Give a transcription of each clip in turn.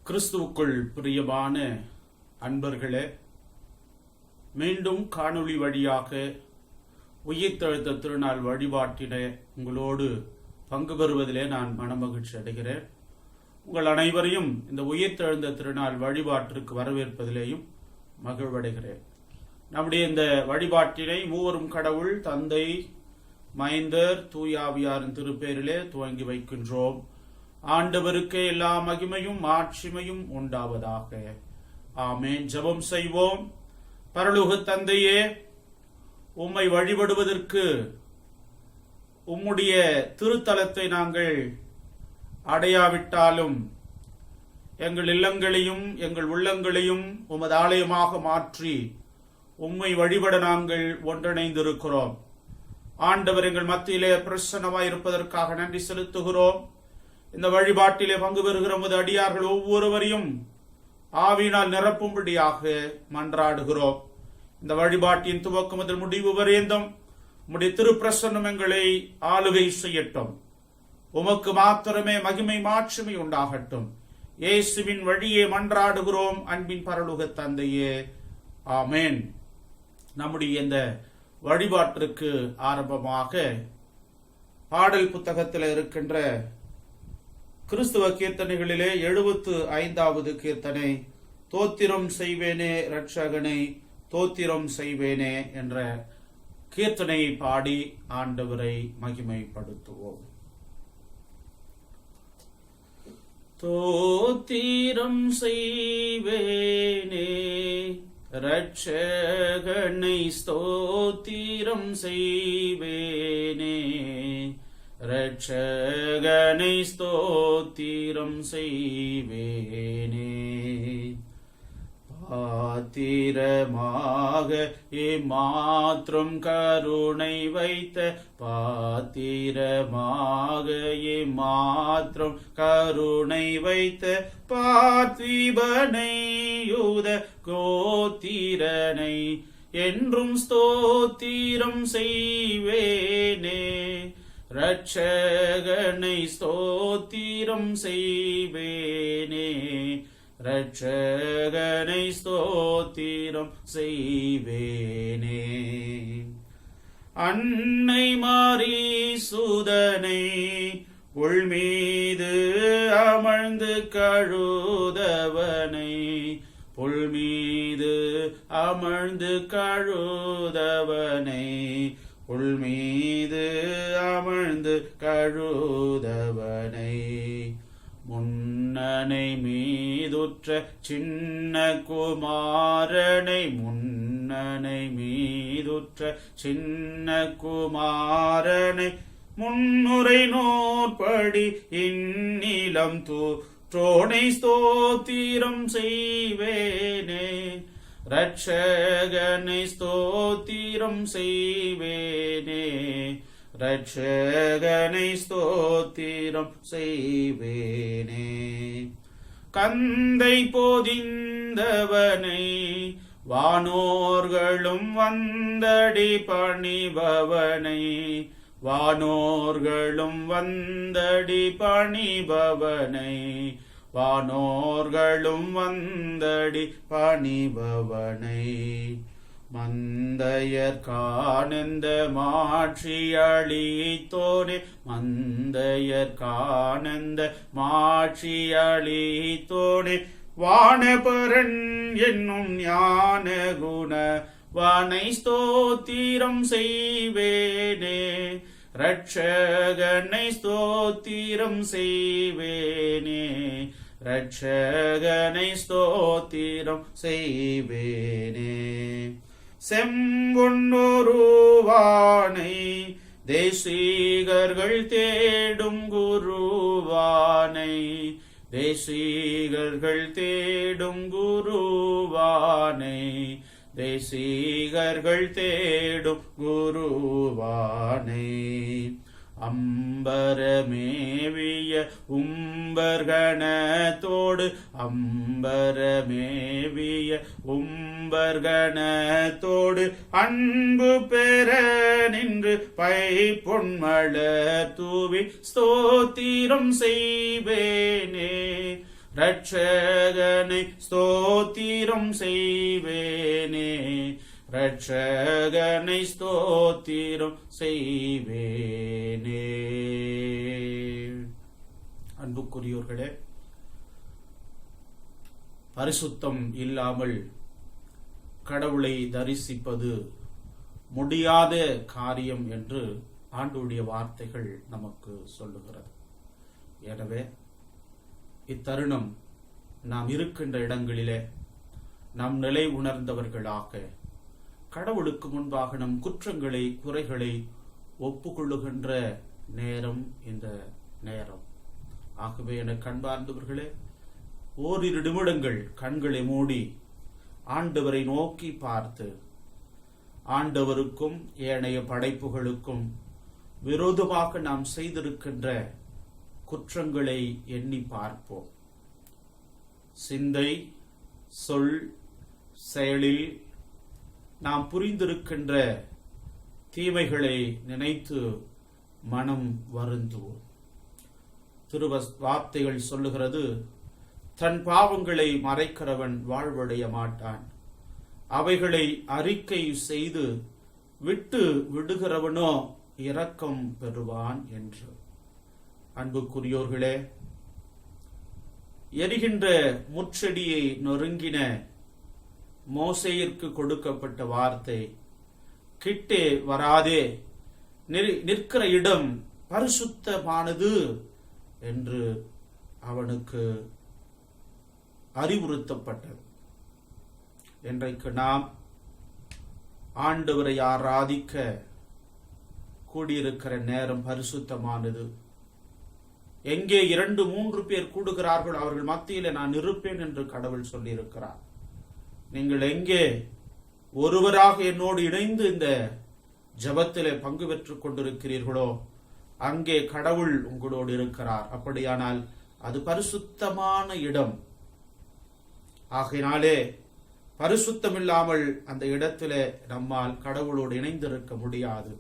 கிறிஸ்துவுக்குள் பிரியமான அன்பர்களே, மீண்டும் காணொளி வழியாக உயிர்த்தெழுந்த திருநாள் வழிபாட்டிலே உங்களோடு பங்கு பெறுவதிலே நான் மனமகிழ்ச்சி அடைகிறேன். உங்கள் அனைவரையும் இந்த உயிர்த்தெழுந்த திருநாள் வழிபாட்டிற்கு வரவேற்பதிலேயும் மகிழ்வடைகிறேன். நம்முடைய இந்த வழிபாட்டினை மூவரும் கடவுள் தந்தை, மைந்தர், தூயாவியாரின் திருப்பேரிலே துவங்கி வைக்கின்றோம். ஆண்டவருக்கு எல்லா மகிமையும் மாட்சிமையும் உண்டாவதாக. ஆமென். ஜெபம் செய்வோம். பரலோக தந்தையே, உம்மை வழிபடுவதற்கு உம்முடைய திருத்தலத்தை நாங்கள் அடையாவிட்டாலும் எங்கள் இல்லங்களையும் எங்கள் உள்ளங்களையும் உமது ஆலயமாக மாற்றி உம்மை வழிபட நாங்கள் ஒன்றிணைந்திருக்கிறோம். ஆண்டவர் எங்கள் மத்தியிலே பிரசன்னமாய் இருப்பதற்காக நன்றி செலுத்துகிறோம். இந்த வழிபாட்டிலே பங்கு பெறுகிற உமது அடியார்கள் ஒவ்வொருவரையும் ஆவியினால் நிரப்பும்படியாக மன்றாடுகிறோம். இந்த வழிபாட்டின் துவக்கம் முதல் முடிவு வரையந்தும் உம்முடைய திருப்பிரசன்னம் எங்களை ஆளுகை செய்யட்டும். உமக்கு மாத்திரமே மகிமை மாட்சிமை உண்டாகட்டும். இயேசுவின் வழியே மன்றாடுகிறோம் அன்பின் பரலோக தந்தையே. ஆமென். நம்முடைய இந்த வழிபாட்டிற்கு ஆரம்பமாக பாடல் புத்தகத்தில் இருக்கின்ற கிறிஸ்துவ கீர்த்தனைகளிலே 75வது கீர்த்தனை, தோத்திரம் செய்வேனே இரட்சகனை தோத்திரம் செய்வேனே என்ற கீர்த்தனையை பாடி ஆண்டவரை மகிமைப்படுத்துவோம். தோத்திரம் செய்வேனே இரட்சகனை ஸ்தோத்திரம் செய்வேனே, இரட்சகனை ஸ்தோத்திரம் செய்வேனே. பாத்திரமாக ஏமாத்திரம் கருணை வைத்த, பாத்திரமாக ஏமாத்திரம் கருணை வைத்த, பார்த்திபனை யூத கோத்திரனை என்றும் ஸ்தோத்திரம் செய்வேனே, இரட்சகனை ஸ்தோத்திரம் செய்வேனே, இரட்சகனை ஸ்தோத்திரம் செய்வேனே. அன்னை மாரி சுதனை உள்மீது அமர்ந்து கழுதவனை, புல்மீது அமர்ந்து கழுதவனை, உள்மீது அமர்ந்து கழுதவனை, முன்னனை மீதுற்ற சின்ன குமாரனை, முன்னனை மீதுற்ற சின்ன குமாரனை, முன்னுரை நோற்படி இந்நிலம் தோனை ஸ்தோத்திரம் செய்வேனே, இரட்சகனை ஸ்தோத்திரம் செய்வேனே, இரட்சகனை ஸ்தோத்திரம் செய்வேனே. கந்தை போதிந்தவனை வானோர்களும் வந்தடி பணிபவனை, வானோர்களும் வந்தடி பணிபவனை, வானோர்களும் வந்தடி பணிபவனை, மந்தையர்கானந்த மாட்சியளித்தோனே, மந்தையர்கானந்த மாட்சியளித்தோனே, வானபரன் என்னும் ஞான குண வானை ஸ்தோத்திரம் செய்வேனே, இரட்சகனை ஸ்தோத்திரம் செய்வேனே, இரட்சகனை ஸ்தோத்திரம் செய்வேனே. செம்பொன்னொருவானை தேசிகர்கள் தேடும் குருவானை, தேசிகர்கள் தேடும் குருவானை, தேசிகர்கள் தேடும் குருவானை, அம்பரமேவிய உம்பர்கணத்தோடு, அம்பரமேவிய உம்பர்கணத்தோடு, அன்பு பெற நின்று பை பொன்மலர் தூவி ஸ்தோத்திரம் செய்வேனே, இரட்சகனை ஸ்தோத்திரம் செய்வேனே, இரட்சகனை ஸ்தோத்திரம் செய்வேனே. அன்புக்குரியோர்களே, பரிசுத்தம் இல்லாமல் கடவுளை தரிசிப்பது முடியாத காரியம் என்று ஆண்டவருடைய வார்த்தைகள் நமக்கு சொல்லுகிறது. எனவே இத்தருணம் நாம் இருக்கின்ற இடங்களிலே நாம் நிலை உணர்ந்தவர்களாக கடவுளுக்கு முன்பாக நம் குற்றங்களை குறைகளை ஒப்புக்கொள்ளுகின்ற நேரம் இந்த நேரம். ஆகவே என கண்பார்ந்தவர்களே, ஓரிரு நிமிடங்கள் கண்களை மூடி ஆண்டவரை நோக்கி பார்த்து ஆண்டவருக்கும் ஏனைய படைப்புகளுக்கும் விரோதமாக நாம் செய்திருக்கின்ற குற்றங்களை எண்ணி பார்ப்போம். சிந்தை, சொல், செயலில் நாம் புரிந்திருக்கின்ற தீமைகளை நினைத்து மனம் வருந்துவோம். வார்த்தைகள் சொல்லுகிறது, தன் பாவங்களை மறைக்கிறவன் வாழ்வடைய மாட்டான், அவைகளை அறிக்கை செய்து விட்டு விடுகிறவனோ இரக்கம் பெறுவான் என்று. அன்புக்குரியோர்களே, எரிகின்ற முட்செடியை நொறுங்கின மோசேயிற்கு கொடுக்கப்பட்ட வார்த்தை, கிட்டே வராதே, நிற்கிற இடம் பரிசுத்தமானது என்று அவனுக்கு அறிவுறுத்தப்பட்டது. இன்றைக்கு நாம் ஆண்டவரை ஆராதிக்க கூடியிருக்கிற நேரம் பரிசுத்தமானது. எங்கே 2-3 பேர் கூடுகிறார்கள் அவர்கள் மத்தியிலே நான் இருப்பேன் என்று கடவுள் சொல்லியிருக்கிறார். நீங்கள் எங்கே ஒருவராக என்னோடு இணைந்து இந்த ஜெபத்திலே பங்கு பெற்றுக் கொண்டிருக்கிறீர்களோ அங்கே கடவுள் உங்களோடு இருக்கிறார். அப்படியானால் அது பரிசுத்தமான இடம். ஆகையினாலே பரிசுத்தமில்லாமல் அந்த இடத்திலே நம்மால் கடவுளோடு இணைந்திருக்க முடியாது.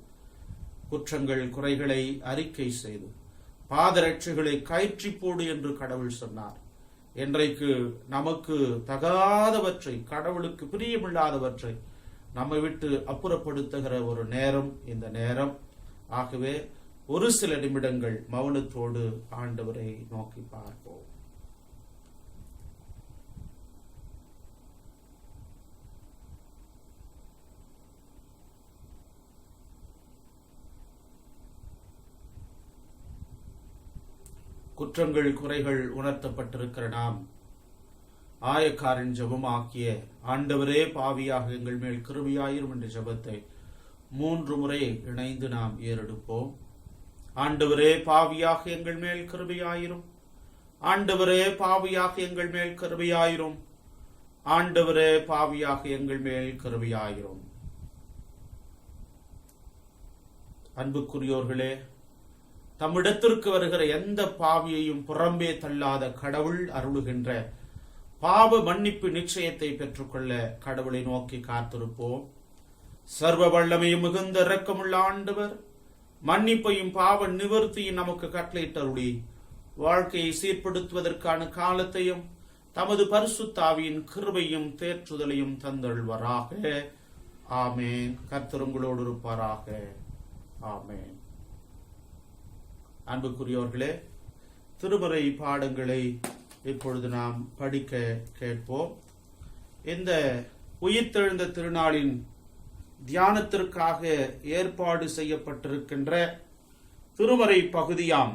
குற்றங்கள் குறைகளை அறிக்கை செய்து பாதரட்சிகளை கயிற்றி போடு என்று கடவுள் சொன்னார். இன்றைக்கு நமக்கு தகாதவற்றை, கடவுளுக்கு பிரியமில்லாதவற்றை நம்மை விட்டு அப்புறப்படுத்துகிற ஒரு நேரம் இந்த நேரம். ஆகவே ஒரு சில நிமிடங்கள் மௌனத்தோடு ஆண்டவரை நோக்கி பார்ப்போம். குற்றங்கள் குறைகள் உணர்த்தப்பட்டிருக்கிற நாம் ஆயக்காரின் ஜெபமாக்கிய ஆண்டவரே பாவியாக எங்கள் மேல் கிருபையாயிரும் என்ற ஜெபத்தை 3 முறை இணைந்து நாம் ஏறெடுப்போம். ஆண்டவரே பாவியாக எங்கள் மேல் கிருபையாயிரும், ஆண்டவரே பாவியாக எங்கள் மேல் கிருபையாயிரும், ஆண்டவரே பாவியாக எங்கள் மேல் கிருபையாயிரும். அன்புக்குரியோர்களே, தம்மிடத்திற்கு வருகிற எந்த பாவியையும் புறம்பே தள்ளாத கடவுள் அருளுகின்ற பாவ மன்னிப்பு நிச்சயத்தை பெற்றுக்கொள்ள கடவுளை நோக்கி காத்திருப்போம். சர்வ வல்லமையும் மிகுந்த இரக்கமுள்ள ஆண்டவர் மன்னிப்பையும் பாவ நிவர்த்தியும் நமக்கு கட்டளையிட்டருளி வாழ்க்கையை சீர்படுத்துவதற்கான காலத்தையும் தமது பரிசுத்த ஆவியின் கிருபையும் தேற்றுதலையும் தந்தருள்வாராக. ஆமேன். கர்த்தர் உங்களோடு இருப்பாராக. ஆமேன். அன்புக்குரியவர்களே, திருமறை பாடங்களை இப்பொழுது நாம் படிக்க கேட்போம். இந்த உயிர்த்தெழுந்த திருநாளின் தியானத்திற்காக ஏற்பாடு செய்யப்பட்டிருக்கின்ற திருமறை பகுதியாம்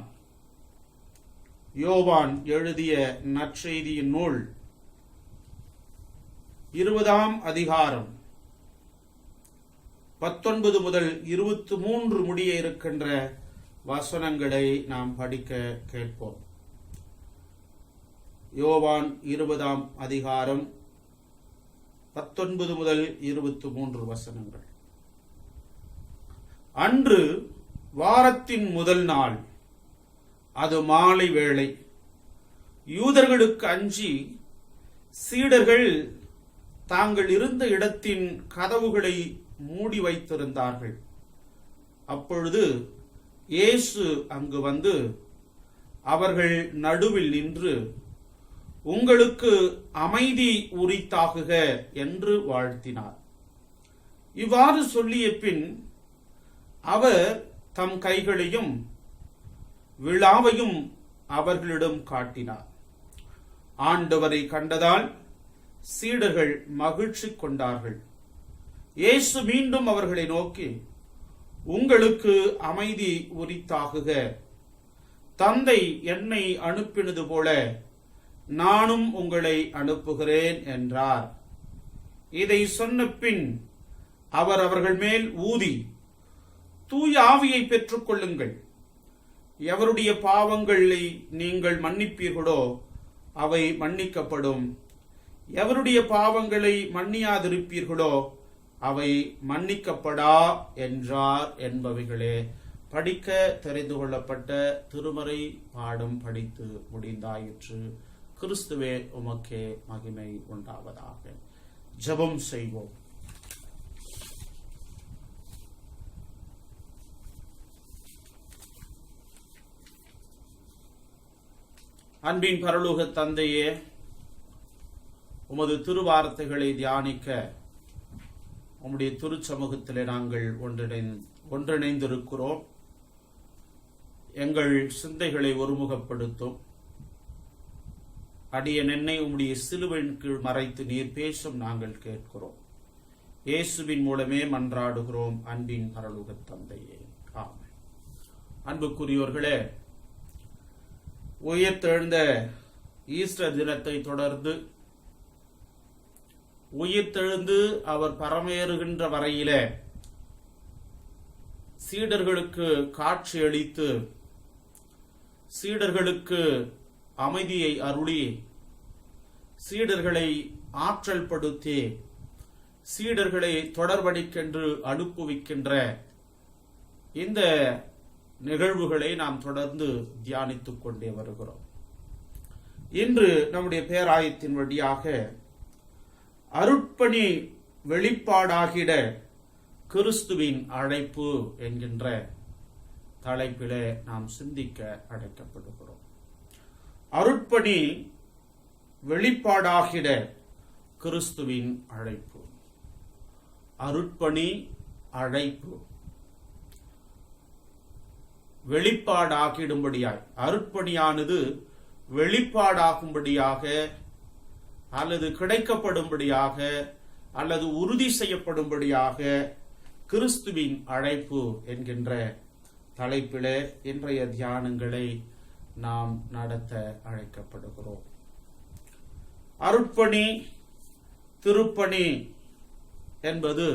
யோவான் எழுதிய நற்செய்தியின் நூல் 20ஆம் அதிகாரம் 19 முதல் 23 முடிய இருக்கின்ற வசனங்களை நாம் படிக்க கேட்போம். யோவான் 20ஆம் அதிகாரம் 19 முதல் 23 வசனங்கள். அன்று வாரத்தின் முதல் நாள், அது மாலை வேளை. யூதர்களுக்கு அஞ்சி சீடர்கள் தாங்கள் இருந்த இடத்தின் கதவுகளை மூடி வைத்திருந்தார்கள். அப்பொழுது இயேசு அங்கு வந்து அவர்கள் நடுவில் நின்று உங்களுக்கு அமைதி உரித்தாகுக என்று வாழ்த்தினார். இவ்வாறு சொல்லிய பின் அவர் தம் கைகளையும் விழாவையும் அவர்களிடம் காட்டினார். ஆண்டவரை கண்டதால் சீடர்கள் மகிழ்ச்சி கொண்டார்கள். இயேசு மீண்டும் அவர்களை நோக்கி, உங்களுக்கு அமைதி உரித்தாகுக. தந்தை என்னை அனுப்பினது போல நானும் உங்களை அனுப்புகிறேன் என்றார். இதை சொன்ன பின் அவர் அவர்கள் மேல் ஊதி, தூய ஆவியை பெற்றுக் கொள்ளுங்கள். எவருடைய பாவங்களை நீங்கள் மன்னிப்பீர்களோ அவை மன்னிக்கப்படும். எவருடைய பாவங்களை மன்னியாதிருப்பீர்களோ அவை மன்னிக்கப்படா என்றார் என்பவைகளே படிக்க தெரிந்து கொள்ளப்பட்ட திருமறை பாடம் படித்து முடிந்தாயிற்று. கிறிஸ்துவே உமக்கே மகிமை உண்டாவதாக. ஜெபம் செய்வோம். அன்பின் பரலோக தந்தையே, உமது திருவார்த்தைகளை தியானிக்க உம்முடைய திருச்சமூகத்திலே நாங்கள் ஒன்றிணைந்திருக்கிறோம். எங்கள் சிந்தைகளை ஒருமுகப்படுத்தும். அடியேன் என்னை உம்முடைய சிலுவையின் கீழ் மறைத்து நீர் பேசும் நாங்கள் கேட்கிறோம். இயேசுவின் மூலமே மன்றாடுகிறோம் அன்பின் பரலோக தந்தையே, ஆமென். அன்புக்குரியோர்களே, உயிர்த்தெழுந்த ஈஸ்டர் தினத்தை தொடர்ந்து உயிர்த்தெழுந்து அவர் பரமேறுகின்ற வரையிலே சீடர்களுக்கு காட்சியளித்து சீடர்களுக்கு அமைதியை அருளி சீடர்களை ஆற்றல் படுத்தி சீடர்களை தொடர்படிக்கென்று அனுப்புவிக்கின்ற இந்த நிகழ்வுகளை நாம் தொடர்ந்து தியானித்துக் கொண்டே வருகிறோம். இன்று நம்முடைய பேராயத்தின் வழியாக அருட்பணி வெளிப்பாடாகிட கிறிஸ்துவின் அழைப்பு என்கின்ற தலைப்பிலே நாம் சிந்திக்க அழைக்கப்படுகிறோம். அருட்பணி வெளிப்பாடாகிட கிறிஸ்துவின் அழைப்பு. அருட்பணி அழைப்பு வெளிப்பாடாகிடும்படியாய், அருட்பணியானது வெளிப்பாடாகும்படியாக அல்லது கிடைக்கப்படும்படியாக அல்லது உறுதி செய்யப்படும்படியாக கிறிஸ்துவின் அழைப்பு என்கின்ற தலைப்பிலே இன்றைய தியானங்களை நாம் நடத்த அழைக்கப்படுகிறோம். அருட்பணி திருப்பணி என்பது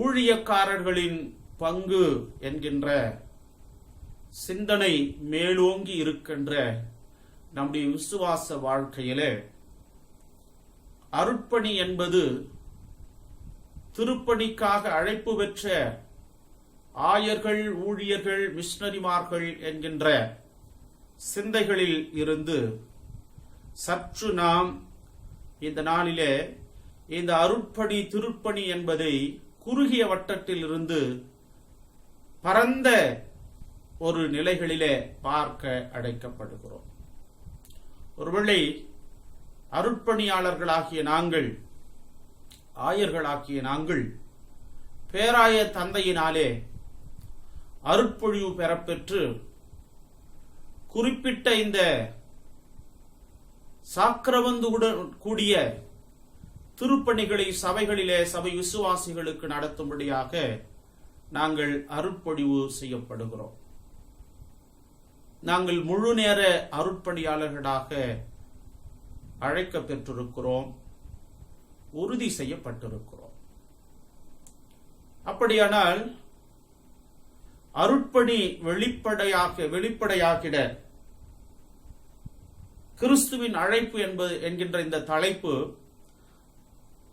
ஊழியக்காரர்களின் பங்கு என்கின்ற சிந்தனை மேலோங்கி இருக்கின்ற நம்முடைய விசுவாச வாழ்க்கையிலே அருட்பணி என்பது திருப்பணிக்காக அழைப்பு பெற்ற ஆயர்கள், ஊழியர்கள், மிஷனரிமார்கள் என்கின்ற சிந்தைகளில் இருந்து சற்று நாம் இந்த நாளிலே இந்த அருட்பணி திருப்பணி என்பதை குறுகிய வட்டத்தில் இருந்து பரந்த ஒரு நிலைகளிலே பார்க்க அழைக்கப்படுகிறோம். ஒருவேளை அருட்பணியாளர்களாகிய நாங்கள், ஆயர்களாகிய நாங்கள் பேராய தந்தையினாலே அருட்பொழிவு பெறப்பெற்று குறிப்பிட்ட இந்த சாக்கிரவந்துடன் கூடிய திருப்பணிகளை சபைகளிலே சபை விசுவாசிகளுக்கு நடத்தும்படியாக நாங்கள் அருட்பொழிவு செய்யப்படுகிறோம். நாங்கள் முழு நேர அருட்பணியாளர்களாக அழைக்க பெற்றிருக்கிறோம், உறுதி செய்யப்பட்டிருக்கிறோம். அப்படியானால் அருட்பணி வெளிப்படையாகிட கிறிஸ்துவின் அழைப்பு என்கின்ற இந்த தலைப்பு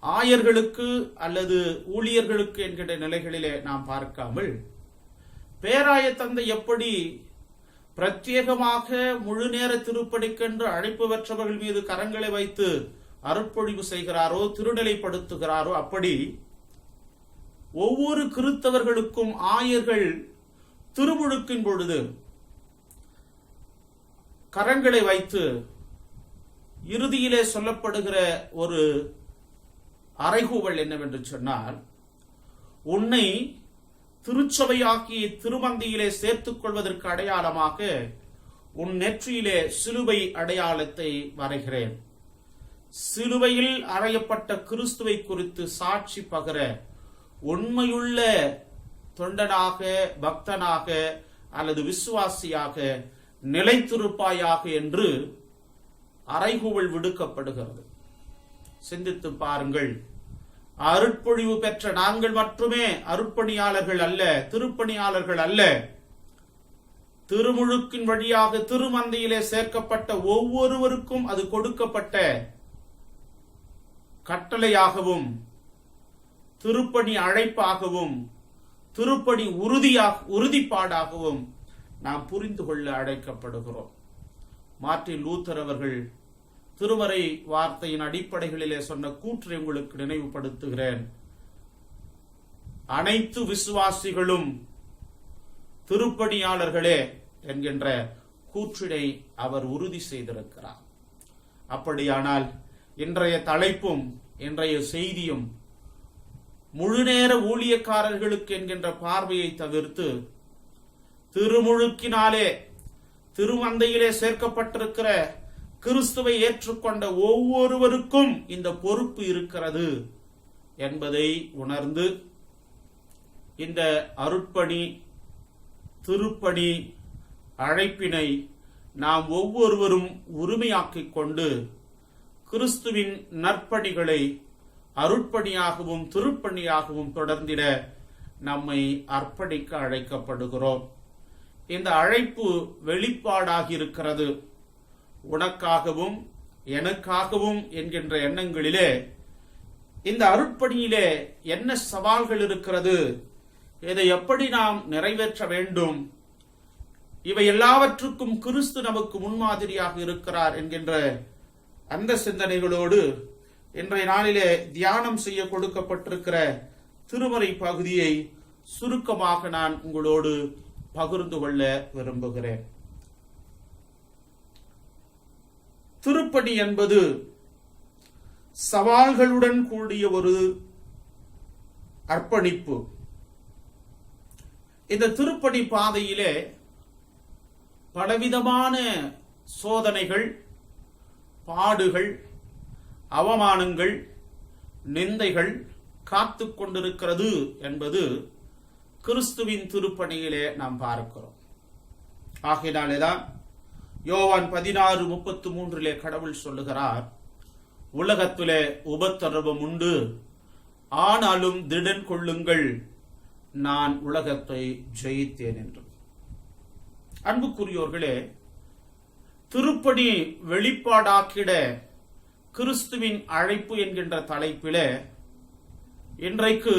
ஆயர்களுக்கு அல்லது ஊழியர்களுக்கு என்கின்ற நிலைகளிலே நாம் பார்க்காமல், பேராய தந்தை எப்படி பிரத்யேகமாக முழு நேர திருப்பணிக்கென்று அழைப்பு பெற்றவர்கள் மீது கரங்களை வைத்து அருட்பொழிவு செய்கிறாரோ, திருநிலைப்படுத்துகிறாரோ, அப்படி ஒவ்வொரு கிறிஸ்தவர்களுக்கும் ஆயர்கள் திருமுழுக்கின் பொழுது கரங்களை வைத்து இறுதியிலே சொல்லப்படுகிற ஒரு அறைகூவல் என்னவென்று சொன்னால், உன்னை திருச்சபையாக்கி திருமந்தியிலே சேர்த்துக் கொள்வதற்கு அடையாளமாக உன் நெற்றியிலே சிலுவை அடையாளத்தை வரைகிறேன். சிலுவையில் அறையப்பட்ட கிறிஸ்துவை குறித்து சாட்சி பகர உண்மையுள்ள தொண்டனாக, பக்தனாக அல்லது விசுவாசியாக நிலைத்திருப்பாயாக என்று அறைகூவல் விடுக்கப்படுகிறது. சிந்தித்து பாருங்கள். அருட்பொழிவு பெற்ற நாங்கள் மட்டுமே அருட்பணியாளர்கள் அல்ல, திருப்பணியாளர்கள் அல்ல. திருமுழுக்கின் வழியாக திருமந்தையிலே சேர்க்கப்பட்ட ஒவ்வொருவருக்கும் அது கொடுக்கப்பட்ட கட்டளையாகவும், திருப்பணி அழைப்பாகவும், திருப்பணி உறுதிப்பாடாகவும் நாம் புரிந்து கொள்ள அழைக்கப்படுகிறோம். மார்ட்டின் லூத்தர் அவர்கள் திருமறை வார்த்தையின் அடிப்படைகளிலே சொன்ன கூற்றை உங்களுக்கு நினைவுபடுத்துகிறேன். அனைத்து விசுவாசிகளும் திருப்பணியாளர்களே என்கின்ற கூற்றினை அவர் உறுதி செய்திருக்கிறார். அப்படியானால் இன்றைய தலைப்பும் இன்றைய செய்தியும் முழுநேர ஊழியக்காரர்களுக்கு என்கின்ற பார்வையை தவிர்த்து, திருமுழுக்கினாலே திருமந்தையிலே சேர்க்கப்பட்டிருக்கிற கிறிஸ்துவை ஏற்றுக்கொண்ட ஒவ்வொருவருக்கும் இந்த பொறுப்பு இருக்கிறது என்பதை உணர்ந்து, இந்த அருட்பணி திருப்பணி அழைப்பினை நாம் ஒவ்வொருவரும் உரிமையாக்கிக் கொண்டு கிறிஸ்துவின் நற்பணிகளை அருட்பணியாகவும் திருப்பணியாகவும் தொடர்ந்திட நம்மை அர்ப்பணிக்க அழைக்கப்படுகிறோம். இந்த அழைப்பு வெளிப்பாடாகி இருக்கிறது. உனக்காகவும் எனக்காகவும் என்கின்ற எண்ணங்களிலே இந்த அருட்பணியிலே என்ன சவால்கள் இருக்கிறது, இதை எப்படி நாம் நிறைவேற்ற வேண்டும், இவை எல்லாவற்றுக்கும் கிறிஸ்து நமக்கு முன்மாதிரியாக இருக்கிறார் என்கின்ற அந்த சிந்தனைகளோடு இன்றைய நாளிலே தியானம் செய்ய கொடுக்கப்பட்டிருக்கிற திருமறை பகுதியை சுருக்கமாக நான் உங்களோடு பகிர்ந்து கொள்ள விரும்புகிறேன். திருப்பணி என்பது சவால்களுடன் கூடிய ஒரு அர்ப்பணிப்பு. இந்த திருப்பணி பாதையிலே பலவிதமான சோதனைகள், பாடுகள், அவமானங்கள், நிந்தைகள் காத்து கொண்டிருக்கிறது என்பது கிறிஸ்துவின் திருப்பணியிலே நாம் பார்க்கிறோம். ஆகையினாலேதான் யோவான் 16:33 கடவுள் சொல்லுகிறார், உலகத்திலே உபத்திரவம் உண்டு, ஆனாலும் திடன் கொள்ளுங்கள், நான் உலகத்தை ஜெயித்தேன் என்று. அன்புக்குரியோர்களே, திருப்பணி வெளிப்பாடாக்கிட கிறிஸ்துவின் அழைப்பு என்கின்ற தலைப்பிலே இன்றைக்கு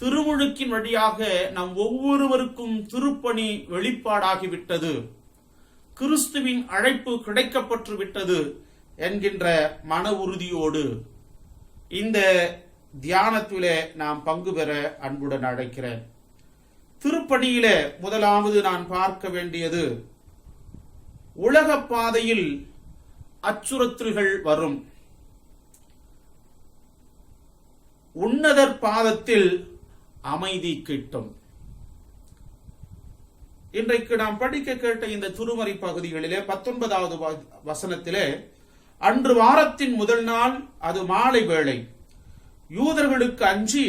திருமுழுக்கின் வழியாக நம் ஒவ்வொருவருக்கும் திருப்பணி வெளிப்பாடாகிவிட்டது, கிறிஸ்துவின் அழைப்பு கிடைக்கப்பட்டு விட்டது என்கின்ற மன உறுதியோடு இந்த தியானத்திலே நாம் பங்கு பெற அன்புடன் அழைக்கிறேன். திருப்பணியிலே முதலாவது நான் பார்க்க வேண்டியது, உலக பாதையில் அச்சுறுத்தல்கள் வரும், உன்னதர் பாதத்தில் அமைதி கிட்டும். இன்றைக்கு நாம் படிக்க கேட்ட இந்த திருமறை பகுதிகளிலே 19வது வசனத்திலே, அன்று வாரத்தின் முதல் நாள், அது மாலை வேளை, யூதர்களுக்கு அஞ்சி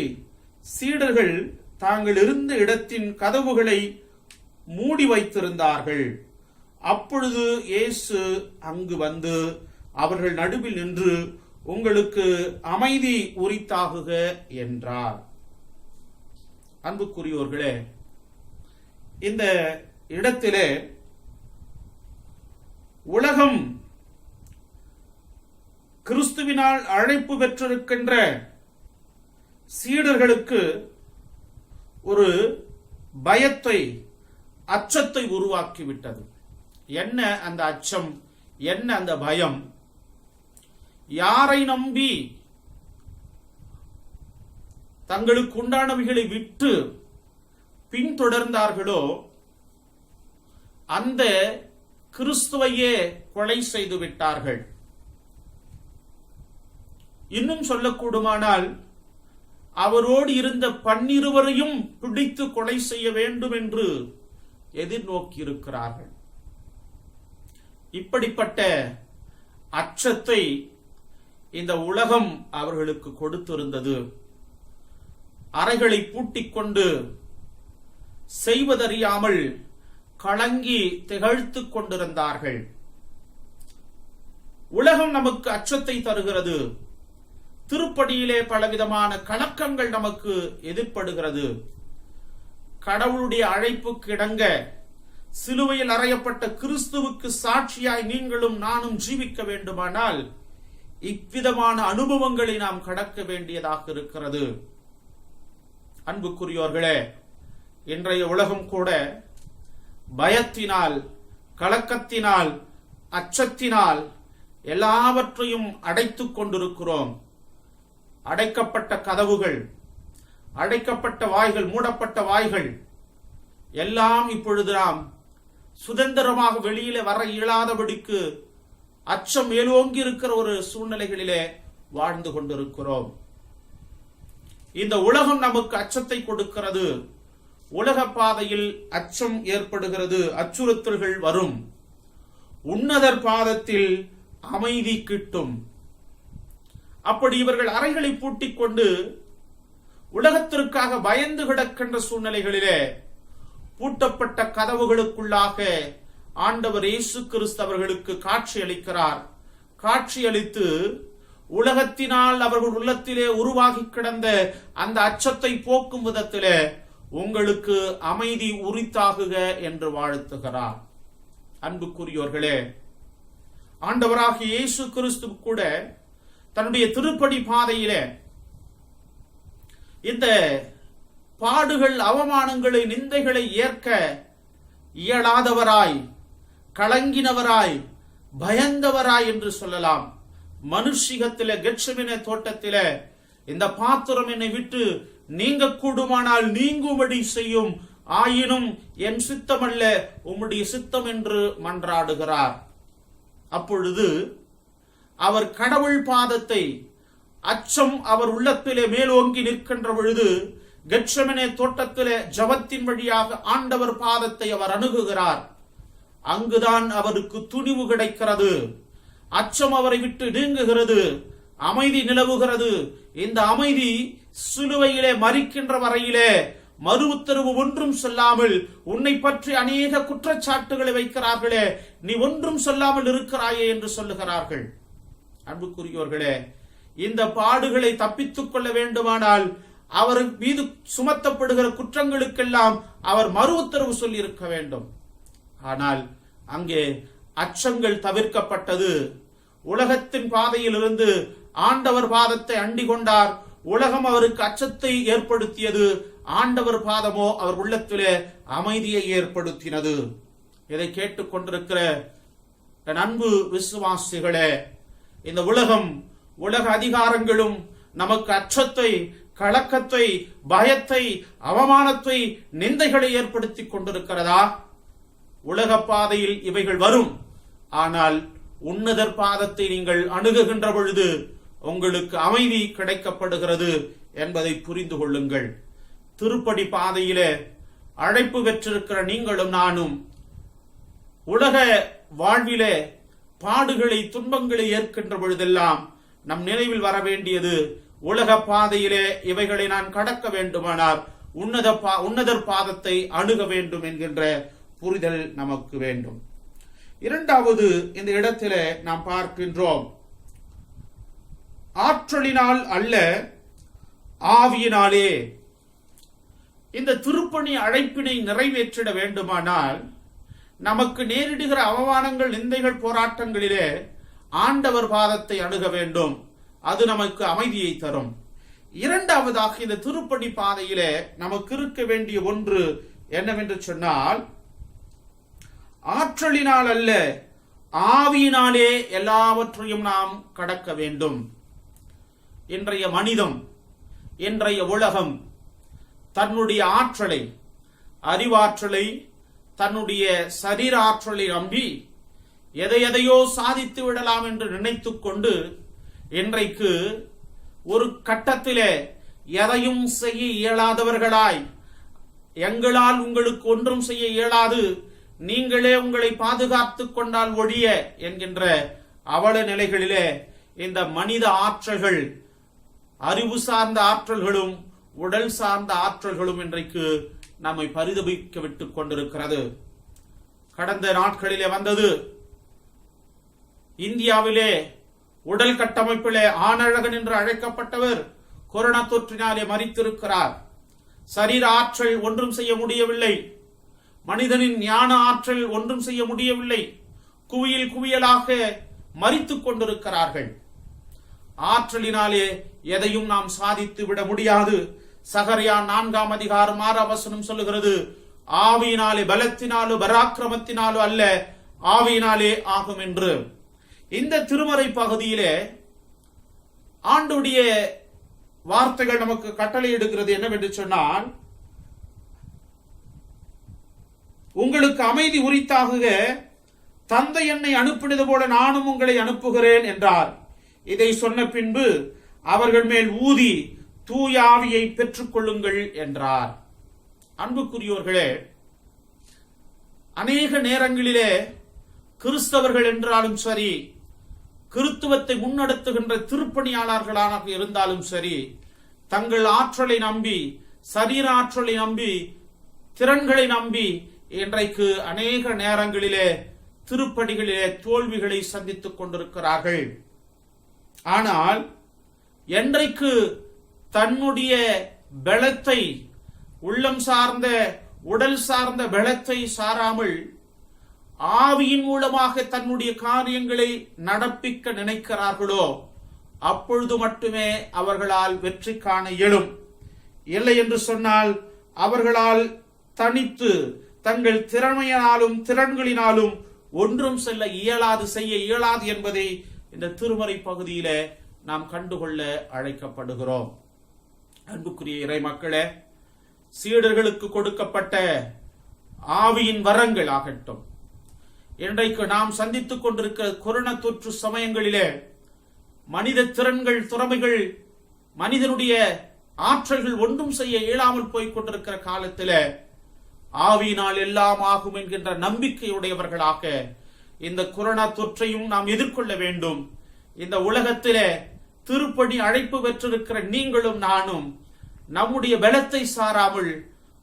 சீடர்கள் தாங்கள் இருந்த இடத்தின் கதவுகளை மூடி வைத்திருந்தார்கள். அப்பொழுது இயேசு அங்கு வந்து அவர்கள் நடுவில் நின்று, உங்களுக்கு அமைதி உரித்தாகுக என்றார். அன்புக்குரியோர்களே, இந்த இடத்திலே உலகம் கிறிஸ்துவினால் அழைப்பு பெற்றிருக்கின்ற சீடர்களுக்கு ஒரு பயத்தை, அச்சத்தை உருவாக்கிவிட்டது. என்ன அந்த அச்சம், என்ன அந்த பயம்? யாரை நம்பி தங்களுக்கு உண்டானவைகளை விட்டு பின்தொடர்ந்தார்களோ அந்த கிறிஸ்துவையே கொலை செய்து விட்டார்கள். இன்னும் சொல்லக்கூடுமானால் அவரோடு இருந்த 12 பிடித்து கொலை செய்ய வேண்டும் என்று எதிர்நோக்கி இருக்கிறார்கள். இப்படிப்பட்ட அச்சத்தை இந்த உலகம் அவர்களுக்கு கொடுத்திருந்தது. அறைகளை பூட்டிக் கொண்டு செய்வதறியாமல் கலங்கி திகழ்த்துக் கொண்டிருந்தார்கள். உலகம் நமக்கு அச்சத்தை தருகிறது. திருப்படியிலே பலவிதமான கலக்கங்கள் நமக்கு எதிர்ப்படுகிறது. கடவுளுடைய அழைப்புக்கு இணங்க சிலுவையில் அறையப்பட்ட கிறிஸ்துவுக்கு சாட்சியாய் நீங்களும் நானும் ஜீவிக்க வேண்டுமானால் இவ்விதமான அனுபவங்களை நாம் கடக்க வேண்டியதாக இருக்கிறது. அன்புக்குரியோர்களே, இன்றைய உலகம் கூட பயத்தினால், கலக்கத்தினால், அச்சத்தினால் எல்லாவற்றையும் அடைத்துக் கொண்டிருக்கிறோம். அடைக்கப்பட்ட கதவுகள், அடைக்கப்பட்ட வாய்கள், மூடப்பட்ட வாய்கள் எல்லாம் இப்பொழுது நாம் சுதந்திரமாக வெளியிலே வர இயலாதபடிக்கு அச்சம் மேலோங்கி இருக்கிற ஒரு சூழ்நிலைகளிலே வாழ்ந்து கொண்டிருக்கிறோம். இந்த உலகம் நமக்கு அச்சத்தை கொடுக்கிறது. உலக பாதையில் அச்சம் ஏற்படுகிறது, அச்சுறுத்தல்கள் வரும். உன்னதர் பாதத்தில் அமைதி கிட்டும். அப்படி இவர்கள் அறைகளை பூட்டிக் கொண்டு உலகத்திற்காக பயந்து கிடக்கின்ற சூழ்நிலைகளிலே பூட்டப்பட்ட கதவுகளுக்குள்ளாக ஆண்டவர் இயேசு கிறிஸ்து அவர்களுக்கு காட்சி அளிக்கிறார். காட்சி அளித்து உலகத்தினால் அவர்கள் உள்ளத்திலே உருவாகி கிடந்த அந்த அச்சத்தை போக்கும் விதத்திலே உங்களுக்கு அமைதி உரித்தாகுக என்று வாழ்த்துகிறார். அன்புக்குரியோர்களே, ஆண்டவராகிய இயேசு கிறிஸ்து கூட தன்னுடைய திருப்படி பாதையிலே இந்த பாடுகள், அவமானங்களை, நிந்தைகளை ஏற்க இயலாதவராய், கலங்கினவராய், பயந்தவராய் என்று சொல்லலாம். மனுஷிகத்திலே, கெத்செமனே தோட்டத்திலே, இந்த பாத்திரம் என்னை விட்டு நீங்க கூடுமானால் நீங்கும்படி செய்யும், ஆயினும் என் சித்தமல்ல உம்முடைய சித்தம் என்று மன்றாடுகிறார். அப்பொழுது அவர் கடவுள் பாதத்தை, அச்சம் அவர் உள்ளத்திலே மேலோங்கி நிற்கின்ற பொழுது கெத்செமனே தோட்டத்திலே ஜபத்தின் வழியாக ஆண்டவர் பாதத்தை அவர் அணுகுகிறார். அங்குதான் அவருக்கு துணிவு கிடைக்கிறது. அச்சம் அவரை விட்டு நீங்குகிறது, அமைதி நிலவுகிறது. இந்த அமைதி சிலுவையிலே மரிக்கின்ற வரையிலே மறு உத்தரவு ஒன்றும் சொல்லாமல், உன்னை பற்றி அநேக குற்றச்சாட்டுகளை வைக்கிறார்களே, நீ ஒன்றும் சொல்லாமல் இருக்கிறாயே என்று சொல்லுகிறார்கள். அன்புக்குரியோர்களே, இந்த பாடுகளை தப்பித்துக் கொள்ள வேண்டுமானால் அவர் மீது சுமத்தப்படுகிற குற்றங்களுக்கெல்லாம் அவர் மறு உத்தரவு சொல்லி இருக்க வேண்டும். ஆனால் அங்கே அச்சங்கள் தவிர்க்கப்பட்டது. உலகத்தின் பாதையில் இருந்து ஆண்டவர் பாதத்தை அண்டி கொண்டார். உலகம் அவருக்கு அச்சத்தை ஏற்படுத்தியது, ஆண்டவர் பாதமோ அவர் உள்ளத்திலே அமைதியை ஏற்படுத்தினது. இதை கேட்டுக் கொண்டிருக்கிற அன்பு விசுவாசிகளே, இந்த உலகம், உலக அதிகாரங்களும் நமக்கு அச்சத்தை, கலக்கத்தை, பயத்தை, அவமானத்தை, நிந்தைகளை ஏற்படுத்திக் கொண்டிருக்கிறதா? உலக பாதையில் இவைகள் வரும். ஆனால் உன்னதர் பாதத்தை நீங்கள் அணுகுகின்ற பொழுது உங்களுக்கு அமைதி கிடைக்கப்படுகிறது என்பதை புரிந்து கொள்ளுங்கள். திருப்படி பாதையிலே அழைப்பு பெற்றிருக்கிற நீங்களும் நானும் உலக வாழ்விலே பாடுகளை, துன்பங்களை ஏற்கின்ற பொழுதெல்லாம் நம் நினைவில் வர வேண்டியது, உலக பாதையிலே இவைகளை நான் கடக்க வேண்டுமானால் உன்னதர் பாதத்தை அணுக வேண்டும் என்கின்ற புரிதல் நமக்கு வேண்டும். இரண்டாவது, இந்த இடத்திலே நாம் பார்க்கின்றோம், ஆற்றலினால் அல்ல ஆவியினாலே. இந்த திருப்பணி அழைப்பினை நிறைவேற்றிட வேண்டுமானால் நமக்கு நேரிடுகிற அவமானங்கள், நிந்தைகள், போராட்டங்களிலே ஆண்டவர் பாதத்தை அணுக வேண்டும். அது நமக்கு அமைதியை தரும். இரண்டாவதாக, இந்த திருப்பணி பாதையிலே நமக்கு இருக்க வேண்டிய ஒன்று என்னவென்று சொன்னால், ஆற்றலினால் அல்ல ஆவியினாலே எல்லாவற்றையும் நாம் கடக்க வேண்டும். இன்றைய மனிதம், இன்றைய உலகம் தன்னுடைய ஆற்றலை, அறிவாற்றலை, தன்னுடைய சரீர ஆற்றலை நம்பி எதையோ சாதித்து விடலாம் என்று நினைத்துக் கொண்டு இன்றைக்கு ஒரு கட்டத்திலே எதையும் செய்ய இயலாதவர்களாய், எங்களால் உங்களுக்கு ஒன்றும் செய்ய இயலாது, நீங்களே உங்களை பாதுகாத்துக் கொண்டால் ஒழிய என்கின்ற அவல நிலைகளிலே இந்த மனித ஆற்றல்கள், அறிவு சார்ந்த ஆற்றல்களும் உடல் சார்ந்த ஆற்றல்களும் இன்றைக்கு நம்மை பரிதபிக்க விட்டுக் கொண்டிருக்கிறது. கடந்த நாட்களிலே வந்தது, இந்தியாவிலே உடல் கட்டமைப்பிலே ஆணழகன் என்று அழைக்கப்பட்டவர் கொரோனா தொற்றினாலே மரித்திருக்கிறார். சரீர ஆற்றல் ஒன்றும் செய்ய முடியவில்லை, மனிதனின் ஞான ஆற்றல் ஒன்றும் செய்ய முடியவில்லை, குவியல் குவியலாக மரித்துக் கொண்டிருக்கிறார்கள். ஆற்றலினாலே எதையும் நாம் சாதித்து விட முடியாது. சகரியா 4 அதிகாரம் 6 சொல்லுகிறது, ஆவியினாலே பலத்தினாலோ பராக்கிரமத்தினாலோ அல்ல, ஆவியினாலே ஆகும் என்று. இந்த திருமறை பகுதியிலே ஆண்டுடைய வார்த்தைகள் நமக்கு கட்டளை எடுக்கிறது என்னவென்று சொன்னால், உங்களுக்கு அமைதி உரித்தாகுக, தந்தை என்னை அனுப்பினது போல நானும் உங்களை அனுப்புகிறேன் என்றார். இதை சொன்ன பின்பு அவர்கள் மேல் ஊதி தூய ஆவியை பெற்றுக் கொள்ளுங்கள் என்றார். அன்புக்குரியோர்களே, அநேக நேரங்களிலே கிறிஸ்தவர்கள் என்றாலும் சரி, கிறிஸ்துவத்தை முன்னெடுத்துகின்ற திருப்பணியாளர்களாக இருந்தாலும் சரி, தங்கள் ஆற்றலை நம்பி, சரீர ஆற்றலை நம்பி, திறன்களை நம்பி இன்றைக்கு அநேக நேரங்களிலே திருப்பணிகளிலே தோல்விகளை சந்தித்துக் கொண்டிருக்கிறார்கள். ஆனால் என்றைக்கு தன்னுடைய பலத்தை, உள்ளம் சார்ந்த உடல் சார்ந்த பலத்தை சாராமல் ஆவியின் மூலமாக தன்னுடைய காரியங்களை நடப்பிக்க நினைக்கிறார்களோ அப்பொழுது மட்டுமே அவர்களால் வெற்றி காண இயலும். இல்லை என்று சொன்னால் அவர்களால் தனித்து தங்கள் திறமையினாலும் திறன்களினாலும் ஒன்றும் செய்ய இயலாது என்பதை இந்த திருமறை பகுதியில நாம் கண்டுகொள்ள அழைக்கப்படுகிறோம். அன்புக்குரிய இறை மக்களே, சீடர்களுக்கு கொடுக்கப்பட்ட ஆவியின் வரங்கள் ஆகட்டும், இன்றைக்கு நாம் சந்தித்துக் கொண்டிருக்கிற கொரோனா தொற்று சமயங்களிலே மனித திறன்கள், திறமைகள், மனிதனுடைய ஆற்றல்கள் ஒன்றும் செய்ய இயலாமல் போய்க் கொண்டிருக்கிற காலத்தில் ஆவியினால் எல்லாம் ஆகும் என்கின்ற நம்பிக்கையுடையவர்களாக இந்த கொரோனா தொற்றையும் நாம் எதிர்கொள்ள வேண்டும். இந்த உலகத்திலே திருப்பணி அழைப்பு பெற்றிருக்கிற நீங்களும் நானும் நம்முடைய பலத்தை சாராமல்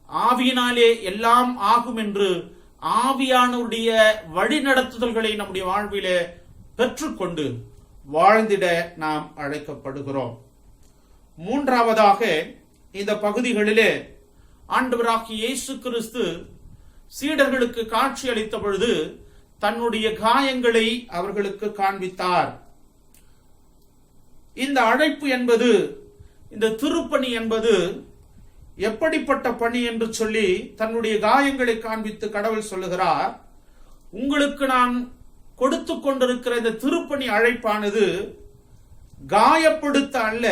ஆவியினாலே எல்லாம் ஆகும் என்று ஆவியானுடைய வழிநடத்துதல்களை நம்முடைய வாழ்விலே பெற்றுக்கொண்டு வாழ்ந்திட நாம் அழைக்கப்படுகிறோம். மூன்றாவதாக, இந்த பகுதிகளிலே ஆண்டவராகிய இயேசு கிறிஸ்து சீடர்களுக்கு காட்சி அளித்த பொழுது தன்னுடைய காயங்களை அவர்களுக்கு காண்பித்தார். இந்த அழைப்பு என்பது, இந்த திருப்பணி என்பது எப்படிப்பட்ட பணி என்று சொல்லி தன்னுடைய காயங்களை காண்பித்து கடவுள் சொல்லுகிறார், உங்களுக்கு நான் கொடுத்து கொண்டிருக்கிற இந்த திருப்பணி அழைப்பானது காயப்படுத்த அல்ல,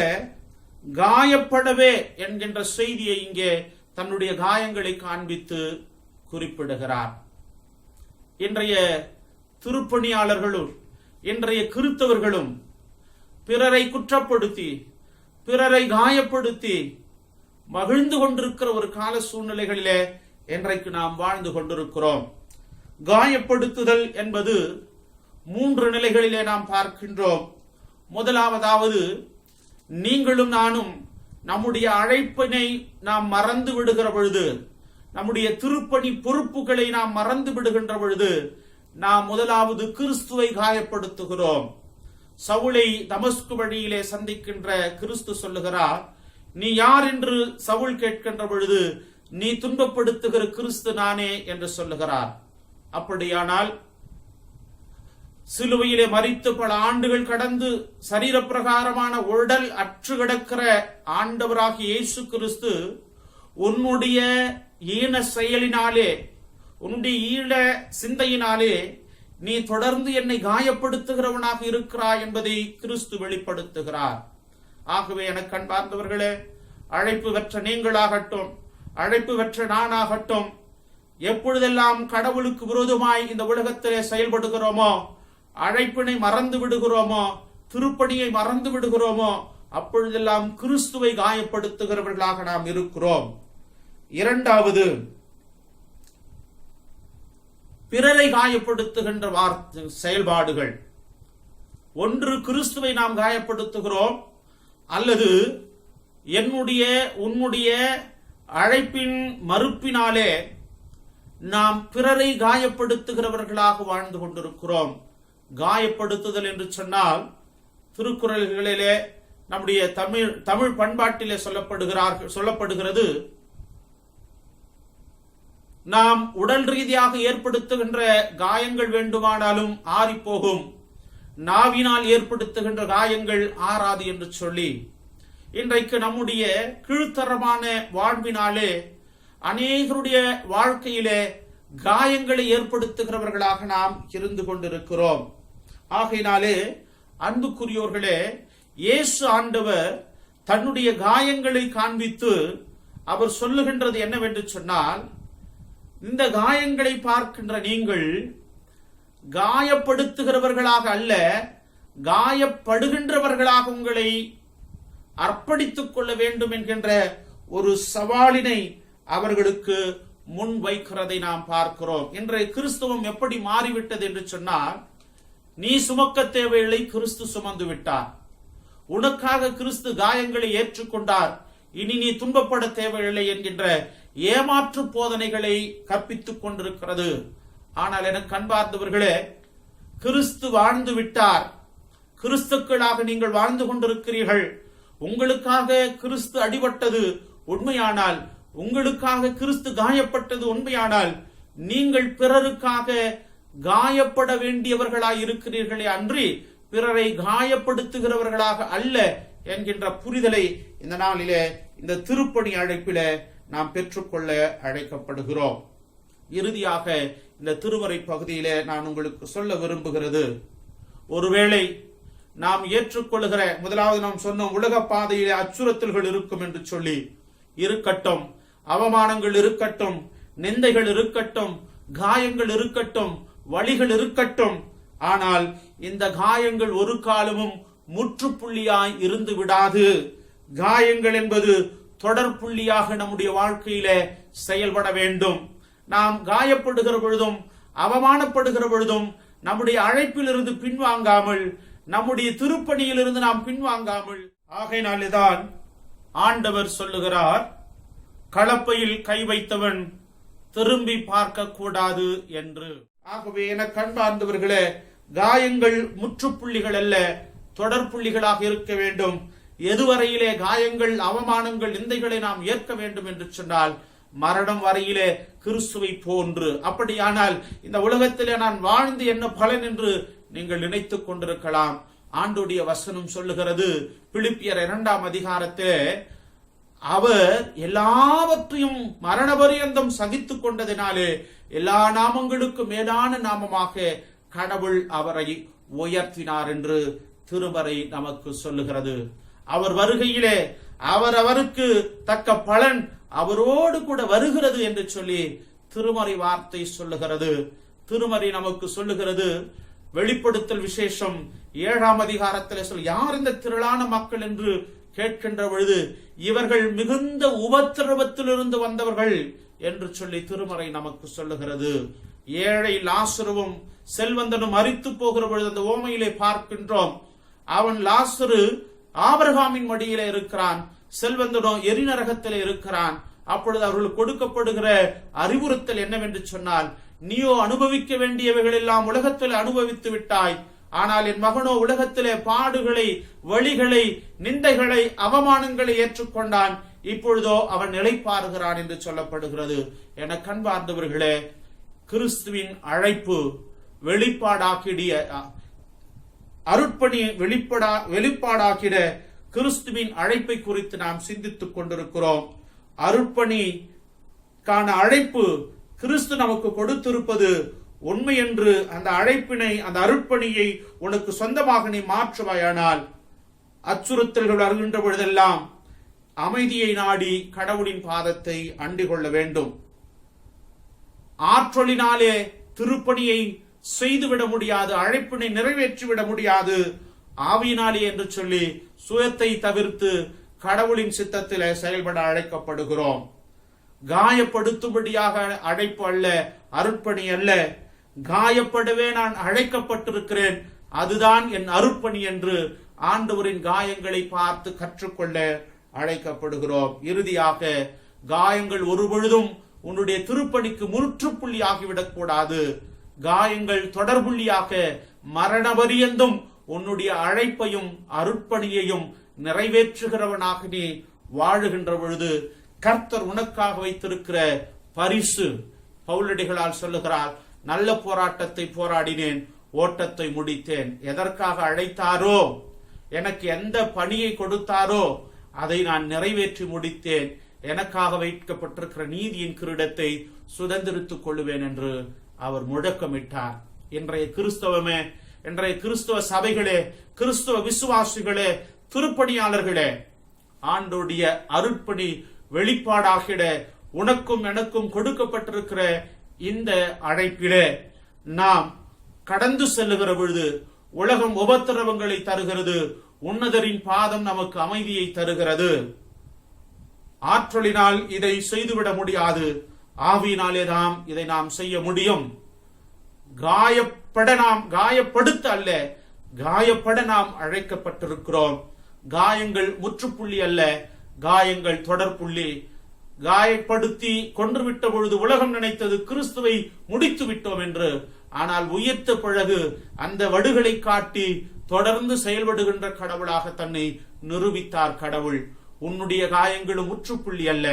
காயப்படவே என்கின்ற செய்தியை இங்கே தன்னுடைய காயங்களை காண்பித்து குறிப்பிடுகிறார். இன்றைய திருப்பணியாளர்களும் இன்றைய கிறிஸ்தவர்களும் பிறரை குற்றப்படுத்தி, பிறரை காயப்படுத்தி மகிழ்ந்து கொண்டிருக்கிற ஒரு கால சூழ்நிலைகளிலே இன்றைக்கு நாம் வாழ்ந்து கொண்டிருக்கிறோம். காயப்படுத்துதல் என்பது 3 நிலைகளிலே நாம் பார்க்கின்றோம். முதலாவதாவது, நீங்களும் நானும் நம்முடைய அழைப்பினை நாம் மறந்து விடுகிற பொழுது, நம்முடைய திருப்பணி பொறுப்புகளை நாம் மறந்து விடுகின்ற பொழுது நாம் முதலாவது கிறிஸ்துவை காயப்படுத்துகிறோம். சவுலை தமஸ்கு வழியிலே சந்திக்கின்ற கிறிஸ்து சொல்லுகிறார், நீ யார் என்று சவுல் கேட்கின்ற பொழுது, நீ துன்பப்படுத்துகிற கிறிஸ்து நானே என்று சொல்லுகிறார். அப்படியானால் சிலுவையிலே மரித்து பல ஆண்டுகள் கடந்து சரீரப்பிரகாரமான உடல் அற்று கிடக்கிற ஆண்டவராகிய இயேசு கிறிஸ்து உன்னுடைய ஈன செயலினாலே, உன்னுடைய ஈழ சிந்தையினாலே நீ தொடர்ந்து என்னை காயப்படுத்துகிறவனாக இருக்கிறாய் என்பதை கிறிஸ்து வெளிப்படுத்துகிறார். ஆகவே எனக்கு அன்பார்ந்தவர்களே, அழைப்பு பெற்ற நீங்களாகட்டும், அழைப்பு பெற்ற நானாகட்டும், எப்பொழுதெல்லாம் கடவுளுக்கு விரோதமாய் இந்த உலகத்திலே செயல்படுகிறோமோ, அழைப்பினை மறந்து விடுகிறோமோ, திருப்பணியை மறந்து விடுகிறோமோ, அப்பொழுதெல்லாம் கிறிஸ்துவை காயப்படுத்துகிறவர்களாக நாம் இருக்கிறோம். இரண்டாவது, பிறரை காயப்படுத்துகின்ற செயல்பாடுகள். ஒன்று, கிறிஸ்துவை நாம் காயப்படுத்துகிறோம், அல்லது என்னுடைய உன்னுடைய அழைப்பின் மறுப்பினாலே நாம் பிறரை காயப்படுத்துகிறவர்களாக வாழ்ந்து கொண்டிருக்கிறோம். காயப்படுத்துதல் என்று சொன்னால் திருக்குறள்களிலே நம்முடைய தமிழ் பண்பாட்டிலே சொல்லப்படுகிறது, நாம் உடல் ரீதியாக ஏற்படுத்துகின்ற காயங்கள் வேண்டுமானாலும் ஆறிப்போகும், நாவினால் ஏற்படுத்துகின்ற காயங்கள் ஆறாது என்று சொல்லி, இன்றைக்கு நம்முடைய கீழ்த்தரமான வாழ்வினாலே அநேகருடைய வாழ்க்கையிலே காயங்களை ஏற்படுத்துகிறவர்களாக நாம் இருந்து கொண்டிருக்கிறோம். ஆகையினாலே அன்புக்குரியோர்களே, இயேசு ஆண்டவர் தன்னுடைய காயங்களை காண்பித்து அவர் சொல்லுகின்றது என்னவென்று சொன்னால், இந்த காயங்களை பார்க்கின்ற நீங்கள் காயப்படுத்துகிறவர்களாக அல்ல, காயப்படுகின்றவர்களாக உங்களை அர்ப்பணித்துக் கொள்ள வேண்டும் என்கின்ற ஒரு சவாலினை அவர்களுக்கு முன் வைக்கிறதை நாம் பார்க்கிறோம். இன்றைய கிறிஸ்துவம் எப்படி மாறிவிட்டது என்று சொன்னால், நீ சுமக்க தேவையில்லை, கிறிஸ்து சுமந்து விட்டார். உனக்காக கிறிஸ்து காயங்களை ஏற்றுக்கொண்டார், இனி நீ துன்பப்பட தேவையில்லை என்கின்ற ஏமாற்று போதனைகளை கற்பித்துக் கொண்டிருக்கிறது. ஆனால் எனக்கு அன்பார்ந்தவர்களே, கிறிஸ்து வாழ்ந்து விட்டார், கிறிஸ்துக்களாக நீங்கள் வாழ்ந்து கொண்டிருக்கிறீர்கள். உங்களுக்காக கிறிஸ்து அடிபட்டது உண்மையானால், உங்களுக்காக கிறிஸ்து காயப்பட்டது உண்மையானால், நீங்கள் பிறருக்காக காயப்பட வேண்டியவர்களாய் இருக்கிறீர்களே அன்றி பிறரை காயப்படுத்துகிறவர்களாக அல்ல என்கின்ற புரிதலை இந்த நாளிலே இந்த திருப்பணி அழைப்பில நாம் பெற்றுக்கொள்ள அழைக்கப்படுகிறோம். இறுதியாக இந்த திருமறை பகுதியிலே நான் உங்களுக்கு சொல்ல விரும்புகிறது, ஒருவேளை நாம் ஏற்றுக்கொள்ளுகிற முதலாவது நாம் சொன்ன உலக பாதையிலே அச்சுறுத்தல்கள் இருக்கும் என்று சொல்லி, இருக்கட்டும், அவமானங்கள் இருக்கட்டும், நிந்தைகள் இருக்கட்டும், காயங்கள் இருக்கட்டும், வழிகள் இருக்கட்டும், ஆனால் இந்த காயங்கள் ஒரு காலமும் முற்றுப்புள்ளியாய் இருந்து விடாது. காயங்கள் என்பது தொடர்புள்ளியாக நம்முடைய வாழ்க்கையில செயல்பட வேண்டும். நாம் காயப்படுகிற பொழுதும் அவமானப்படுகிற பொழுதும் நம்முடைய அழைப்பிலிருந்து பின்வாங்காமல், நம்முடைய திருப்பணியிலிருந்து நாம் பின்வாங்காமல், ஆகையினால்தான் ஆண்டவர் சொல்லுகிறார், களப்பையில் கை வைத்தவன் திரும்பி பார்க்க கூடாது என்று. ஆகவே எனக்கு அன்பார்ந்தவர்களே, காயங்கள் முற்றுப்புள்ளிகள் அல்ல, தொடர்புள்ளிகளாக இருக்க வேண்டும். எதுவரையிலே காயங்கள், அவமானங்கள், நிந்தைகளை நாம் ஏற்க வேண்டும் என்று சொன்னால் மரணம் வரையிலே கிறிஸ்துவை போன்று. அப்படியானால் இந்த உலகத்திலே நான் வாழ்ந்து என்ன பலன் என்று நீங்கள் நினைத்துக் கொண்டிருக்கலாம். ஆண்டுடைய வசனம் சொல்லுகிறது, பிலிப்பியர் 2ஆம் அதிகாரத்திலே, அவர் எல்லாவற்றையும் மரண பரியந்தம் சகித்துக் கொண்டதினாலே எல்லா நாமங்களுக்கும் மேலான நாமமாக கடவுள் அவரை உயர்த்தினார் என்று திருமறை நமக்கு சொல்லுகிறது. அவர் வருகையிலே அவருக்கு தக்க பலன் அவரோடு கூட வருகிறது என்று சொல்லி திருமறை வார்த்தை சொல்லுகிறது. திருமறை நமக்கு சொல்லுகிறது, வெளிப்படுத்தல் விசேஷம் 7ஆம் அதிகாரத்தில் யார் இந்த திரளான மக்கள் என்று கேட்கின்ற பொழுது, இவர்கள் மிகுந்த உபத்திரவத்திலிருந்து வந்தவர்கள் என்று சொல்லி திருமறை நமக்கு சொல்லுகிறது. ஏழை லாசருவும் செல்வந்தனும் மரித்து போகிற பொழுது அந்த ஓமையிலே பார்க்கின்றோம். அவன் லாசரு ஆபிரகாமின் மடியிலே இருக்கிறான், செல்வந்தனோ எரிநரகத்திலே இருக்கிறான். அப்பொழுது அவர்களுக்கு கொடுக்கப்படுகிற அறிவுறுத்தல் என்னவென்று சொன்னால், நீயோ அனுபவிக்க வேண்டியவைகள் எல்லாம் உலகத்தில் அனுபவித்து விட்டாய், ஆனால் என் மகனோ உலகத்திலே பாடுகளை, வழிகளை, நிந்தைகளை, அவமானங்களை ஏற்றுக்கொண்டான், இப்பொழுதோ அவன் நிலைப்பாருகிறான் என்று சொல்லப்படுகிறது. என கண்பார்ந்தவர்களே, கிறிஸ்துவின் அழைப்பு வெளிப்பாடாக்கிய அருட்பணி வெளிப்பாடாக்கிட கிறிஸ்துவின் அழைப்பை குறித்து நாம் சிந்தித்துக் கொண்டிருக்கிறோம். அருட்பணிக்கான அழைப்பு கிறிஸ்து நமக்கு கொடுத்திருப்பது உண்மை என்று அந்த அழைப்பினை, அந்த அருட்பணியை உனக்கு சொந்தமாக நீ மாற்றுவாயானால், அச்சுறுத்தல்கள் வருகின்ற பொழுதெல்லாம் அமைதியை நாடி கடவுளின் பாதத்தை அண்டிக் கொள்ள வேண்டும். ஆற்றலினாலே திருப்பணியை செய்துவிட முடியாது, அழைப்பினை நிறைவேற்றிவிட முடியாது. ஆவியினாலே என்று சொல்லி சுயத்தை தவிர்த்து கடவுளின் சித்தத்திலே செயல்பட அழைக்கப்படுகிறோம். காயப்படுத்தும்படியாக அழைப்பு அல்ல, அருட்பணி அல்ல. காயப்படவே நான் அழைக்கப்பட்டிருக்கிறேன், அதுதான் என் அருட்பணி என்று ஆண்டவரின் காயங்களை பார்த்து கற்றுக்கொள்ள அழைக்கப்படுகிறோம். இறுதியாக, காயங்கள் ஒருபொழுதும் உன்னுடைய திருப்பணிக்கு முற்றுப்புள்ளி ஆகிவிடக் கூடாது. காயங்கள் தொடர்புள்ளியாக மரண பரியந்தம் உன்னுடைய அழைப்பையும் அருட்பணியையும் நிறைவேற்றுகிறவனாக நீ வாழுகின்ற பொழுது கர்த்தர் உனக்காக வைத்திருக்கிற பரிசு, பவுலடிகளால் சொல்லுகிறார், நல்ல போராட்டத்தை போராடினேன், ஓட்டத்தை முடித்தேன். எதற்காக அழைத்தாரோ, எனக்கு எந்த பணியை கொடுத்தாரோ அதை நான் நிறைவேற்றி முடித்தேன். எனக்காக வைக்கப்பட்டிருக்கிற நீதியின் கிரீடத்தை சுதந்திரித்துக் கொள்ளுவேன் என்று அவர் முழக்கமிட்டார். இன்றைய கிறிஸ்தவமே, இன்றைய கிறிஸ்தவ சபைகளே, கிறிஸ்தவ விசுவாசிகளே, திருப்பணியாளர்களே, ஆண்டோடைய அருட்பணி வெளிப்பாடாகிட உனக்கும் எனக்கும் கொடுக்கப்பட்டிருக்கிற இந்த அழைப்பிலே நாம் கடந்து செல்லுகிற பொழுது உலகம் உபத்திரவங்களை தருகிறது, உன்னதரின் பாதம் நமக்கு அமைதியை தருகிறது. ஆற்றலினால் இதை செய்துவிட முடியாது, ஆவியினாலே தான் இதை நாம் செய்ய முடியும். காயப்படுத்த அல்ல, காயப்பட நாம் அழைக்கப்பட்டிருக்கிறோம். காயங்கள் முற்றுப்புள்ளி அல்ல, காயங்கள் தொடர்புள்ளி. காயப்படுத்தி கொன்றுவிட்ட பொழுது உலகம் நினைத்தது கிறிஸ்துவை முடித்து விட்டோம் என்று. ஆனால் உயிர்த்த பிறகு அந்த வடுகளை காட்டி தொடர்ந்து செயல்படுகின்ற கடவுளாக தன்னை நிரூபித்தார் கடவுள். உன்னுடைய காயங்களும் முற்றுப்புள்ளி அல்ல,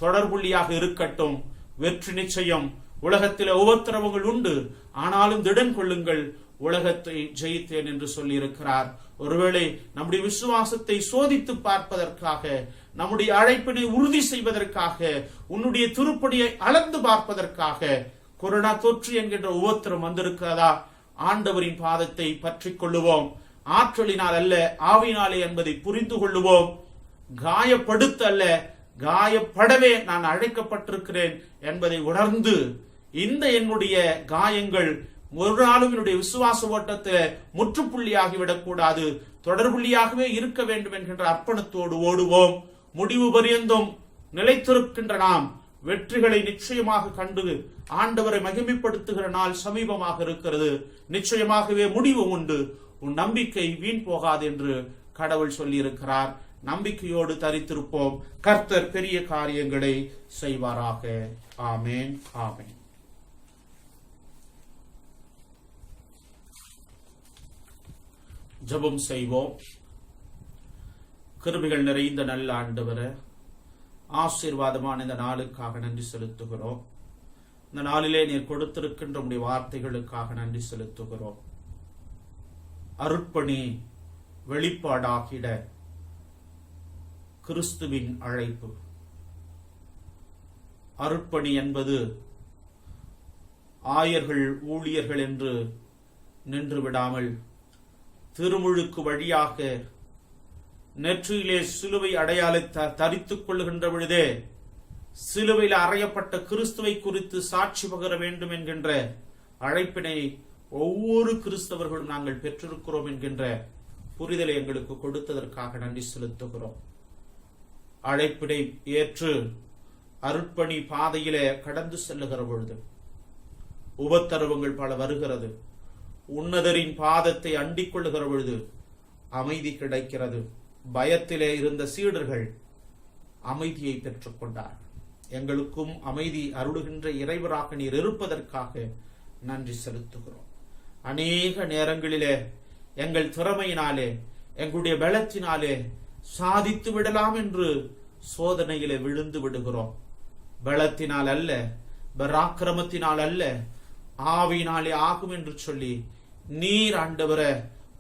தொடர்புள்ளியாக இருக்கட்டும். வெற்றி நிச்சயம். உலகத்திலே உபத்திரவங்கள் உண்டு, ஆனாலும் திடன் கொள்ளுங்கள், உலகத்தை ஜெயித்தேன் என்று சொல்லி இருக்கிறார். ஒருவேளை நம்முடைய விசுவாசத்தை சோதித்து பார்ப்பதற்காக, நம்முடைய அழைப்பினை உறுதி செய்வதற்காக, உன்னுடைய திருப்பணியை அளந்து பார்ப்பதற்காக கொரோனா தொற்று என்கின்ற உபத்திரம் வந்திருக்கிறதா? ஆண்டவரின் பாதத்தை பற்றிக் கொள்ளுவோம். ஆற்றலினால் அல்ல, ஆவினாலே என்பதை புரிந்து கொள்ளுவோம். காயப்படுத்த அல்ல, காயப்படவே நான் அழைக்கப்பட்டிருக்கிறேன் என்பதை உணர்ந்து, இந்த என்னுடைய காயங்கள் ஒரு நாளும் என்னுடைய விசுவாச ஓட்டத்தில் முற்றுப்புள்ளியாகிவிடக் கூடாது, தொடர்புள்ளியாகவே இருக்க வேண்டும் என்கின்ற அர்ப்பணத்தோடு ஓடுவோம். முடிவு பரியந்தம் நிலைத்திருக்கின்ற நாம் வெற்றிகளை நிச்சயமாக கண்டு ஆண்டவரை மகிமைப்படுத்துகிற நாள் சமீபமாக இருக்கிறது. நிச்சயமாகவே முடிவு உண்டு. உன் நம்பிக்கை வீண் போகாது என்று கடவுள் சொல்லி இருக்கிறார். நம்பிக்கையோடு தரித்திருப்போம். கர்த்தர் பெரிய காரியங்களை செய்வாராக. ஆமேன், ஆமேன். ஜெபம் செய்வோம். கிருபைகள் நிறைந்த நல்ல ஆண்டவரே, ஆசீர்வாதமான இந்த நாளுக்காக நன்றி செலுத்துகிறோம். இந்த நாளிலே நீர் கொடுத்திருக்கின்ற உம்முடைய வார்த்தைகளுக்காக நன்றி செலுத்துகிறோம். அருட்பணி வெளிப்பாடாகிட கிறிஸ்துவின் அழைப்பு. அருட்பணி என்பது ஆயர்கள் ஊழியர்கள் என்று நின்று விடாமல் திருமுழுக்கு வழியாக நெற்றியிலே சிலுவை அடையாளத்தை தரித்துக் கொள்ளுகின்ற பொழுதே சிலுவையில் அறையப்பட்ட கிறிஸ்துவை குறித்து சாட்சி பகர வேண்டும் என்கின்ற அழைப்பினை ஒவ்வொரு கிறிஸ்தவர்களும் நாங்கள் பெற்றிருக்கிறோம் என்கின்ற புரிதலை எங்களுக்கு கொடுத்ததற்காக நன்றி செலுத்துகிறோம். அழைப்பினை ஏற்று அருட்பணி பாதையிலே கடந்து செல்லுகிற பொழுது உபத்திரவங்கள் பல வருகிறது. உன்னதரின் பாதத்தை அண்டிக் கொள்ளுகிற பொழுது அமைதி கிடைக்கிறது. பயத்திலே இருந்த சீடர்கள் அமைதியை பெற்றுக் கொண்டார். எங்களுக்கும் அமைதி அருளுகின்ற இறைவராக நீர் இருப்பதற்காக நன்றி செலுத்துகிறோம். அநேக நேரங்களிலே எங்கள் திறமையினாலே, எங்களுடைய பலத்தினாலே சாதித்து விடலாம் என்று சோதனையிலே விழுந்து விடுகிறோம். பலத்தினால் அல்ல, பராக்கிரமத்தினால் அல்ல, ஆவியினாலே ஆகும் என்று சொல்லி நீர் ஆண்டவரே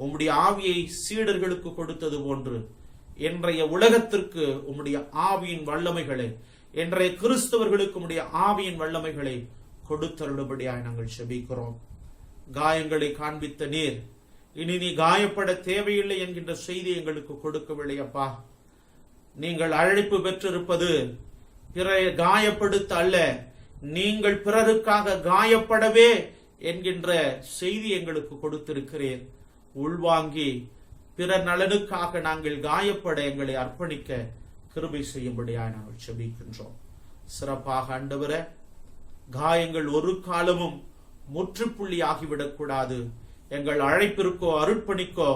உம்முடைய ஆவியை சீடர்களுக்கு கொடுத்தது போன்று இன்றைய உலகத்திற்கு உம்முடைய ஆவியின் வல்லமைகளை, இன்றைய கிறிஸ்தவர்களுக்கு உம்முடைய ஆவியின் வல்லமைகளை கொடுத்தருளும்படியாய் நாங்கள் செபிக்கிறோம். காயங்களை காண்பித்த நீர் இனி நீ காயப்பட தேவையில்லை என்கின்ற செய்தி எங்களுக்கு கொடுக்கவில்லை அப்பா. நீங்கள் அழைப்பு பெற்றிருப்பது பிறரை காயப்படுத்த அல்ல, நீங்கள் பிறருக்காக காயப்படவே என்கின்ற செய்தி எங்களுக்கு கொடுத்திருக்கிறேன். உள்வாங்கி பிறர் நலனுக்காக நாங்கள் காயப்பட எங்களை அர்ப்பணிக்க கிருபை செய்யும்படியாக நாங்கள் செபிக்கின்றோம். சிறப்பாக ஆண்டவரே, காயங்கள் ஒரு காலமும் முற்றுப்புள்ளி ஆகிவிடக்கூடாது. எங்கள் அழைப்பிற்கோ அர்ப்பணிக்கோ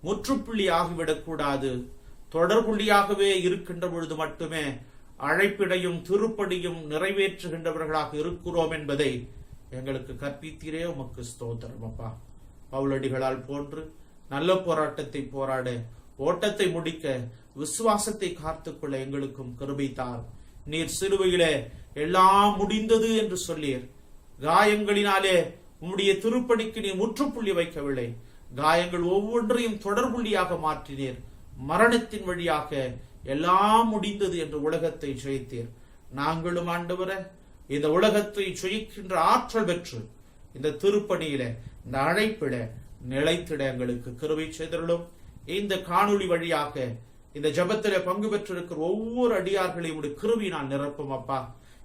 முற்றுப்புள்ளி ஆகிவிடக்கூடாது. தொடர்புள்ளியாகவே இருக்கின்ற பொழுது மட்டுமே அழைப்பினையும் திருப்படியும் நிறைவேற்றுகின்றவர்களாக இருக்கிறோம் என்பதை எங்களுக்கு கற்பித்தீரே. உமக்கு ஸ்தோத்திரம் அப்பா. பவுலடிகளால் போன்று நல்ல போராட்டத்தை போராட, ஓட்டத்தை முடிக்க, விசுவாசத்தை காத்துக்கொள்ள எங்களுக்கும் கிருபை தார். நீர் சிலுவையிலே எல்லாம் முடிந்தது என்று சொல்லீர். காயங்களினாலே உம்முடைய திருப்பணிக்கு நீர் முற்றுப்புள்ளி வைக்கவில்லை. காயங்கள் ஒவ்வொன்றையும் தொடர்புள்ளியாக மாற்றினீர். மரணத்தின் வழியாக எல்லாம் முடிந்தது என்று உலகத்தை ஜெயித்தீர். நாங்களும் ஆண்டவரே, இந்த உலகத்தை ஜெயிக்கின்ற ஆற்றல் பெற்று இந்த திருப்பணியில, இந்த அழைப்பிட நிலைத்திட எங்களுக்கு கிருபை செய்தருளும். இந்த காணொளி வழியாக இந்த ஜபத்தில பங்கு பெற்றிருக்கிற ஒவ்வொரு அடியார்களையும் உடைய கிருபை நான் நிரப்பும் அப்பா.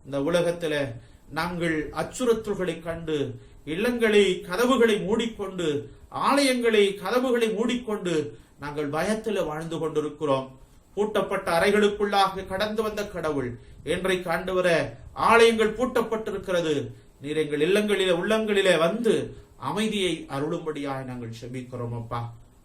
இந்த உலகத்தில நாங்கள் அச்சுறுத்தல்களை கண்டு இல்லங்களை கதவுகளை மூடிக்கொண்டு, ஆலயங்களை கதவுகளை மூடிக்கொண்டு நாங்கள் பயத்தில் வாழ்ந்து கொண்டிருக்கிறோம். பூட்டப்பட்ட அறைகளுக்குள்ளாக கடந்து வந்த கடவுள் இன்றைக்கு ஆண்டவர ஆலயங்கள் பூட்டப்பட்டிருக்கிறது. நீர் எங்கள் இல்லங்களிலே உள்ளங்களிலே வந்து அமைதியை அருளும்படியாக நாங்கள் செபிக்கிறோம் அப்பா.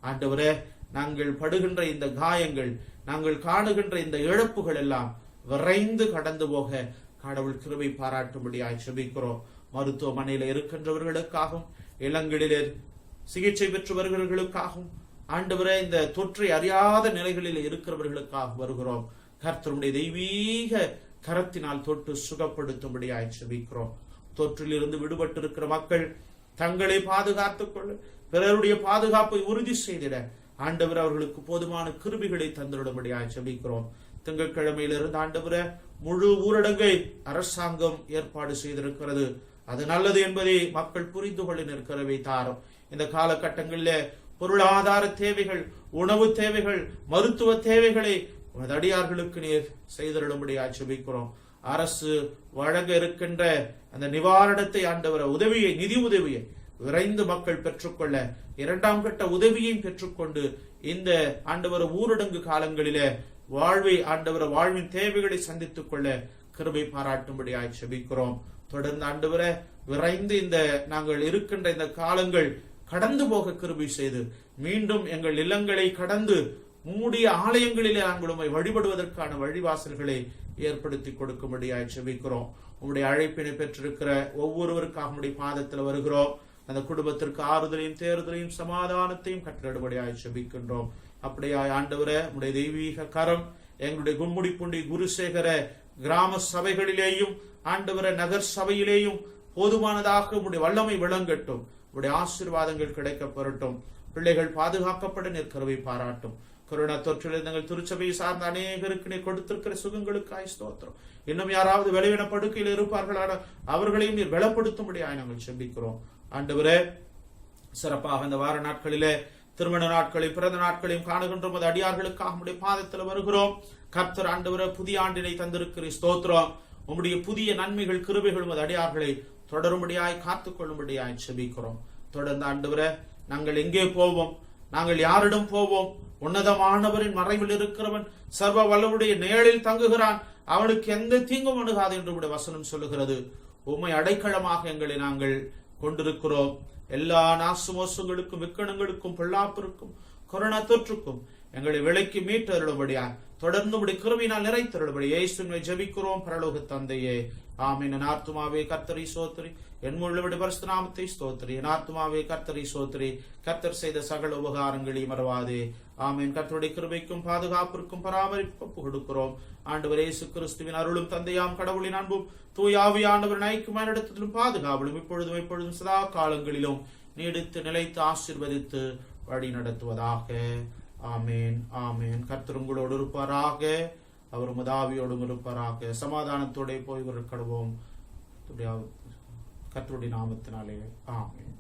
ஆண்டவரே, நாங்கள் படுகின்ற இந்த காயங்கள், நாங்கள் காணுகின்ற இந்த இழப்புகள் எல்லாம் விரைந்து கடந்து போக கடவுள் கிருபை பாராட்டும்படியாக செபிக்கிறோம். மருத்துவமனையில இருக்கின்றவர்களுக்காகவும், இல்லங்களிலே சிகிச்சை பெற்று வருகிறவர்களுக்காகவும், ஆண்டவரே இந்த தொற்றை அறியாத நிலைகளில் இருக்கிறவர்களுக்காக வருகிறோம். கர்த்தருடைய தெய்வீக கரத்தினால் தொட்டு சுகப்படுத்தும்படியாய் செபிக்கிறோம். தொற்றில் இருந்து விடுபட்டு இருக்கிற மக்கள் தங்களை பாதுகாத்துக் கொள்ள, பிறருடைய பாதுகாப்பை உறுதி செய்திட ஆண்டவர் அவர்களுக்கு போதுமான கிருபிகளை தந்துவிடும்படியாய் செபிக்கிறோம். திங்கட்கிழமையிலிருந்து ஆண்டவரே முழு ஊரடங்கை அரசாங்கம் ஏற்பாடு செய்திருக்கிறது. அது நல்லது என்பதை மக்கள் புரிந்து கொள்ள நிற்கிறவை தாரும். இந்த காலகட்டங்களில் பொருளாதார தேவைகள், உணவு தேவைகள், மருத்துவ தேவைகளை அடியார்களுக்கு நீர் செய்திரும்படியாக செபிக்கிறோம். அரசு வழங்க இருக்கின்ற அந்த நிவாரணத்தை ஆண்டவர உதவியை, நிதி உதவியை விரைந்து மக்கள் பெற்றுக்கொள்ள, இரண்டாம் கட்ட உதவியையும் பெற்றுக்கொண்டு இந்த ஆண்டவர ஊரடங்கு காலங்களிலே வாழ்வை ஆண்டவர வாழ்வின் தேவைகளை சந்தித்துக் கொள்ள கிருபை பாராட்டும்படியாக செபிக்கிறோம். தொடர்ந்து ஆண்டவர விரைந்து இந்த நாங்கள் இருக்கின்ற இந்த காலங்கள் கடந்து போக கிருபை செய்து மீண்டும் எங்கள் இல்லங்களை கடந்து மூடிய ஆலயங்களிலே நாங்கள் உம்மை வழிபடுவதற்கான வழிவாசல்களை ஏற்படுத்தி கொடுக்கும்படியாக செபிக்கிறோம். உம்முடைய அழைப்பினை பெற்றிருக்கிற ஒவ்வொருவருக்காக உம்முடைய பாதத்தில் வருகிறோம். அந்த குடும்பத்திற்கு ஆறுதலையும் தேர்தலையும் சமாதானத்தையும் கட்டளையிடும்படியாக செபிக்கின்றோம். அப்படியாய் ஆண்டவரே, உம்முடைய தெய்வீக கரம் எங்களுடைய கும்முடிப்புண்டி குருசேகர கிராம சபைகளிலேயும் ஆண்டவர நகர் சபையிலேயும் போதுமானதாக உம்முடைய வல்லமை விளங்கட்டும். உடைய ஆசீர்வாதங்கள் கிடைக்க பெறட்டும். பிள்ளைகள் பாதுகாக்கப்பட நிற்கிறவை பாராட்டும். கொரோனா தொற்றில் நாங்கள் திருச்சபையை சார்ந்த அநேகருக்கு நீர் கொடுத்திருக்கிற சுகங்களுக்காய் ஸ்தோத்திரம். இன்னும் யாராவது விளைவின படுக்கையில் இருப்பார்களான அவர்களையும் நீர் பலப்படுத்தும்படியாய் நாங்கள் செபிக்கிறோம். ஆண்டவரே, சிறப்பாக இந்த வார நாட்களிலே திருமண நாட்களையும் பிறந்த நாட்களையும் காணுகின்ற போது அடியார்களுக்காக உம்முடைய பாதத்தில் வருகிறோம். கர்த்தர் ஆண்டவரே, புதிய ஆண்டினை தந்திருக்கிற ஸ்தோத்திரம். உம்முடைய புதிய நன்மைகள் கிருபைகளும் அது அடியார்களை தொடரும்படியாய் காத்துக் கொள்ளும்படியாய் செபிக்கிறோம். தொடர்ந்து ஆண்டவரே, நாங்கள் எங்கே போவோம்? நாங்கள் யாரிடம் போவோம்? உன்னதமானவரின் மறைவில் இருக்கிறவன் சர்வ வல்லவருடைய நிழலில் தங்குகிறான், அவனுக்கு எந்த தீங்கும் அணுகாது என்று உடைய வசனம் சொல்லுகிறது. உம்மை அடைக்கலமாக எங்களை நாங்கள் கொண்டிருக்கிறோம். எல்லா நாசுமோசங்களுக்கும், விக்கணங்களுக்கும், பொல்லாப்பிற்கும், கொரோனா தொற்றுக்கும் எங்களை விலைக்கு மீட்டருளும்படியாய் தொடர்ந்து உடைய கிருபையினால் நிறைத்தருளும்படி இயேசுவை ஜெபிக்கிறோம் பரலோக தந்தையே, ஆமென். என் ஆத்துமாவே கர்த்தரை ஸ்தோத்திரி, என் முழுவதும் பரிசுத்த நாமத்தை ஸ்தோத்திரி. என் ஆத்துமாவே கர்த்தரை ஸ்தோத்திரி, கர்த்தர் செய்த சகல உபகாரங்களையும் மறவாதே. ஆமென். கர்த்தருடைய கிருபைக்கும் பாதுகாப்பிற்கும் பராமரிப்பு கொடுக்கிறோம். ஆண்டவர் இயேசு கிறிஸ்துவின் அருளும் தந்தையாம் கடவுளின் அன்பும் தூயாவியானவர் ஐக்கியமான இடத்திலும் பாதுகாவலும் இப்பொழுதும் எப்பொழுதும் சதா காலங்களிலும் நீடித்து நிலைத்து ஆசீர்வதித்து வழி நடத்துவதாக. ஆமேன், ஆமேன். கர்த்தர் உங்களோடு இருப்பாராக, அவர் முதாவியோடும் இருப்பாராக. சமாதானத்தோட போய் கடவோம் கர்த்தருடைய நாமத்தினாலே. ஆமேன்.